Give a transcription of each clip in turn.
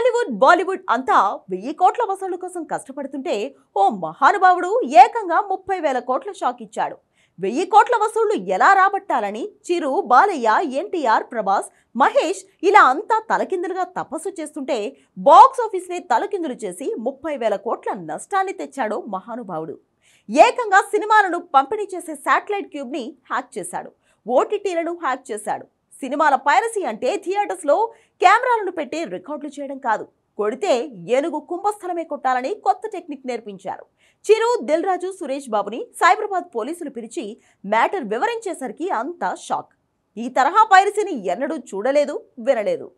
టాలీవుడ్ బాలీవుడ్ అంతా 1000 కోట్ల వసూళ్ల కోసం కష్టపడుతుంటే ఓ మహానుభావుడు ఏకంగా 30,000 కోట్ల షాక్ ఇచ్చాడు. 1000 కోట్ల వసూళ్లు ఎలా రాబట్టాలని చిరు, బాలయ్య, ఎన్టీఆర్, ప్రభాస్, మహేష్ ఇలా అంతా తలకిందులుగా తపస్సు చేస్తుంటే బాక్స్ ఆఫీస్ ని తలకిందులు చేసి 30,000 కోట్ల నష్టాన్ని తెచ్చాడు మహానుభావుడు. ఏకంగా సినిమాలను పంపిణీ చేసే శాటిలైట్ క్యూబ్ ని హ్యాక్ చేశాడు. ఓటీటీలను హ్యాక్ చేశాడు. సినిమాల పైరసీ అంటే థియేటర్స్ లో కెమెరాలను పెట్టి రికార్డులు చేయడం కాదు, కొడితే ఏనుగు కుంభస్థలమే కొట్టాలని కొత్త టెక్నిక్ నేర్పించారు. చిరు, దిల్ రాజు, సురేష్ బాబుని సైబరాబాద్ పోలీసులు పిలిచి మ్యాటర్ వివరించేసరికి అంతా షాక్. ఈ తరహా పైరసీని ఎన్నడూ చూడలేదు, వినలేదు.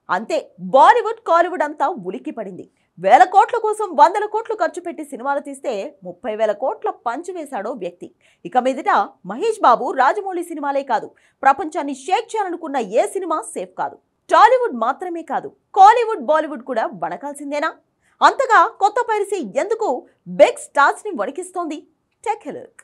అంతే, బాలీవుడ్ కాలీవుడ్ అంతా ఉలిక్కి పడింది. 1000 కోట్ల కోసం 100 కోట్లు ఖర్చు పెట్టి సినిమాలు తీస్తే 30,000 కోట్ల పంచి వేశాడో వ్యక్తి. ఇక మీదట మహేష్ బాబు, రాజమౌళి సినిమాలే కాదు, ప్రపంచాన్ని షేక్ చేయాలనుకున్న ఏ సినిమా సేఫ్ కాదు. టాలీవుడ్ మాత్రమే కాదు, కాలీవుడ్ బాలీవుడ్ కూడా వణకాల్సిందేనా? అంతగా కొత్త పైరసీ ఎందుకు బిగ్ స్టార్స్ ని వణికిస్తోంది? Take a look.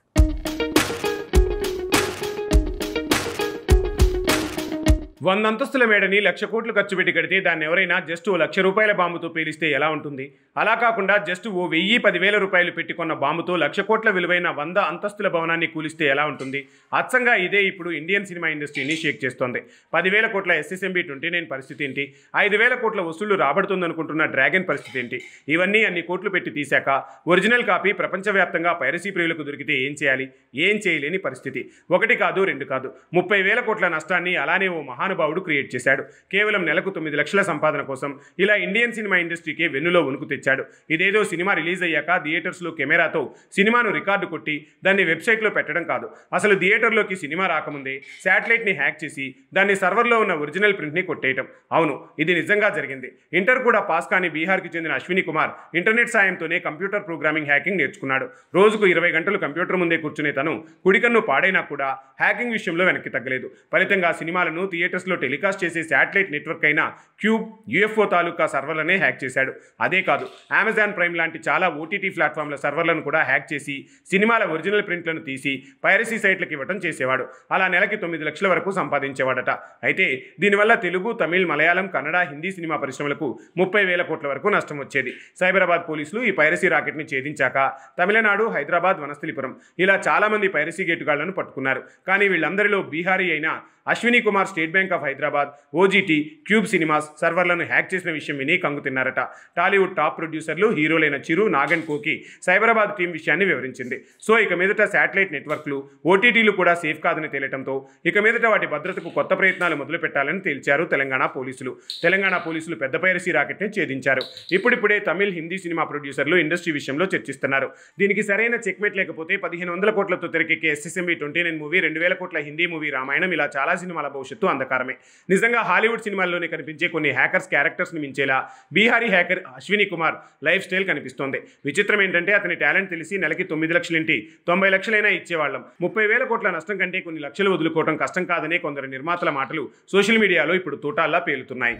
100 అంతస్తుల మేడని 1,00,000 కోట్లు ఖర్చు పెట్టి కడితే దాన్ని ఎవరైనా జస్ట్ 1,00,000 రూపాయల బాంబుతో పేలిస్తే ఎలా ఉంటుంది? అలా కాకుండా జస్ట్ 10,000-10,000 రూపాయలు పెట్టి కొన్న బాంబుతో 1,00,000 కోట్ల విలువైన 100 అంతస్తుల భవనాన్ని కూలిస్తే ఎలా ఉంటుంది? అచ్చంగా ఇదే ఇప్పుడు ఇండియన్ సినిమా ఇండస్ట్రీని షేక్ చేస్తోంది. 10,000 కోట్ల SSMB 29 పరిస్థితి ఏంటి? 5,000 కోట్ల వసూళ్లు రాబడుతుందనుకుంటున్న డ్రాగన్ పరిస్థితి ఏంటి? ఇవన్నీ అన్ని కోట్లు పెట్టి తీశాక ఒరిజినల్ కాపీ ప్రపంచవ్యాప్తంగా పైరసీ ప్రియులకు దొరికితే ఏం చేయాలి? ఏం చేయలేని పరిస్థితి. ఒకటి కాదు, రెండు కాదు, 30,000 కోట్ల నష్టాన్ని అలానే ఓ మహానుభావుడు క్రియేట్ చేశాడు. కేవలం నెలకు 9 లక్షల సంపాదన కోసం ఇలా ఇండియన్ సినిమా ఇండస్ట్రీకి వెన్నులో వణుకు తెచ్చాడు. ఇదేదో సినిమా రిలీజ్ అయ్యాక థియేటర్స్లో కెమెరాతో సినిమాను రికార్డు కొట్టి దాన్ని వెబ్సైట్లో పెట్టడం కాదు. అసలు థియేటర్లోకి సినిమా రాకముందే శాటిలైట్ని హ్యాక్ చేసి దాన్ని సర్వర్లో ఉన్న ఒరిజినల్ ప్రింట్ని కొట్టేయటం. అవును, ఇది నిజంగా జరిగింది. ఇంటర్ కూడా పాస్ కాని బీహార్కి చెందిన అశ్విని కుమార్ ఇంటర్నెట్ సాయంతోనే కంప్యూటర్ ప్రోగ్రామింగ్ హ్యాకింగ్ నేర్చుకున్నాడు. రోజుకు 20 గంటలు కంప్యూటర్ ముందే కూర్చునే తను కుడికన్ను పాడైనా కూడా హ్యాకింగ్ విషయంలో వెనక్కి తగ్గలేదు. ఫలితంగా సినిమాలను థియేటర్స్లో టెలికాస్ట్ చేసే శాటిలైట్ నెట్వర్క్ అయిన క్యూబ్, UFO తాలూకా సర్వర్లనే హ్యాక్ చేశాడు. అదే కాదు, అమెజాన్ ప్రైమ్ లాంటి చాలా OTT ప్లాట్ఫామ్ల సర్వర్లను కూడా హ్యాక్ చేసి సినిమాల ఒరిజినల్ ప్రింట్లను తీసి పైరసీ సైట్లకు ఇవ్వడం చేసేవాడు. అలా నెలకి 9 లక్షల వరకు సంపాదించేవాడట. అయితే దీనివల్ల తెలుగు, తమిళ్, మలయాళం, కన్నడ, హిందీ సినిమా పరిశ్రమలకు 30,000 కోట్ల వరకు నష్టం వచ్చేది. సైబరాబాద్ పోలీసులు ఈ పైరసీ రాకెట్ని ఛేదించాక తమిళనాడు, హైదరాబాద్, వనస్థలిపురం ఇలా చాలా మంది పైరసీ గేటుగాళ్లను పట్టుకున్నారు. కానీ వీళ్ళందరిలో బీహారీ అయిన Ashwini Kumar State Bank of Hyderabad, OGT, Cube Cinemas సర్వర్లను హ్యాక్ చేసిన విషయం విని కంగు తిన్నారట. టాలీవుడ్ టాప్ ప్రొడ్యూసర్లు, హీరోలైన చిరు, నాగన్ కోకి సైబరాబాద్ టీం విషయాన్ని వివరించింది. సో ఇక మీదట శాటిలైట్ నెట్వర్క్లు, OTTలు కూడా సేఫ్ కాదని తేలటంతో ఇక మీదట వాటి భద్రతకు కొత్త ప్రయత్నాలు మొదలు పెట్టాలని తేల్చారు తెలంగాణ పోలీసులు. తెలంగాణ పోలీసులు పెద్ద పైరసీ రాకెట్ని ఛేదించారు. ఇప్పుడిప్పుడే తమిళ్, హిందీ సినిమా ప్రొడ్యూసర్లు ఇండస్ట్రీ విషయంలో చర్చిస్తున్నారు. దీనికి సరైన చెక్మేట్ లేకపోతే 1,500 కోట్లతో తెరకెక్కే SSMB 29 మూవీ, 2,000 కోట్ల హిందీ మూవీ రామాయణం ఇలా చాలా సినిమాల భవిష్యత్తు అంధకారమే. నిజంగా హాలీవుడ్ సినిమాల్లోనే కనిపించే కొన్ని హ్యాకర్స్ క్యారెక్టర్స్ని మించేలా Bihari hacker Ashwini Kumar lifestyle కనిపిస్తోంది. విచిత్రం ఏంటంటే అతని టాలెంట్ తెలిసి నెలకి 9 లక్షలేంటి 90 లక్షలైనా ఇచ్చేవాళ్ళం. 30,000 కోట్ల నష్టం కంటే కొన్ని లక్షలు వదులుకోవడం కష్టం కాదనే కొందరు నిర్మాతల మాటలు సోషల్ మీడియాలో ఇప్పుడు తూటాల్లా పేలుతున్నాయి.